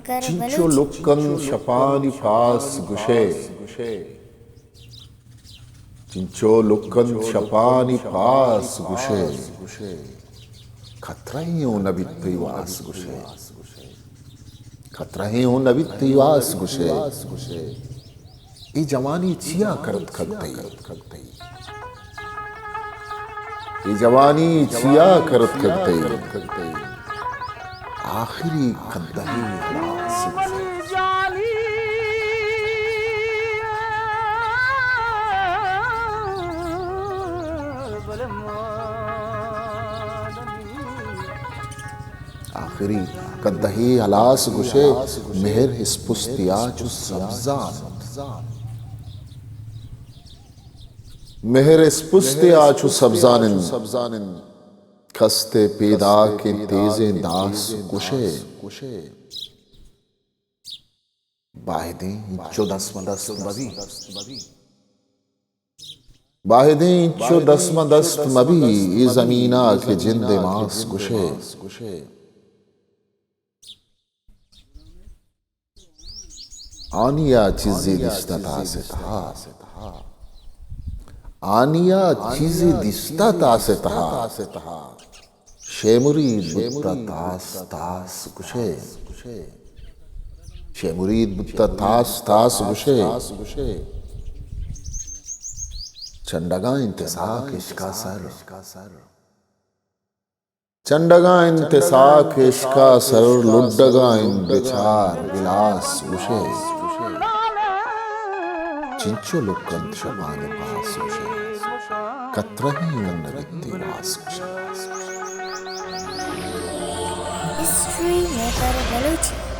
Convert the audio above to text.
Cincio luccan șapani pas gușe. Cincio luccan șapani pas gușe. Katrahiyon nabittai vas gușe. Katrahiyon nabittai vas gușe. E जवानी छिया करत खगतई. ये जवानी छिया करत खगतई. आखिरी कद्दही हलास आखिरी कद्दही हलास गुशे मेहर हिस्पुस्तिया चु सब्जान मेहर हिस्पुस्तिया चु सब्जानिन खस्ते पैदा के तेजे दास कुशे बाहिदे इंचो दस्त मबी बाहिदे इंचो दस्त मबी ये जमीना के जिंदे मास कुशे आनिया चीज़ें दिस्ता से था आनिया चीज़ें दिस्ता से था शेमुरीद बुत्ता तास गुशे शेमुरीद बुत्ता तास गुशे चंडगा इंतसाक इश्का सर चंडगा इंतसाक इश्का सर लुड्डगा इन बेचार विलास गुशे चिंचो लुक्कन शबाने पास गुशे कत्रहियों नबित्ती वास गुशे History Maker Balochi.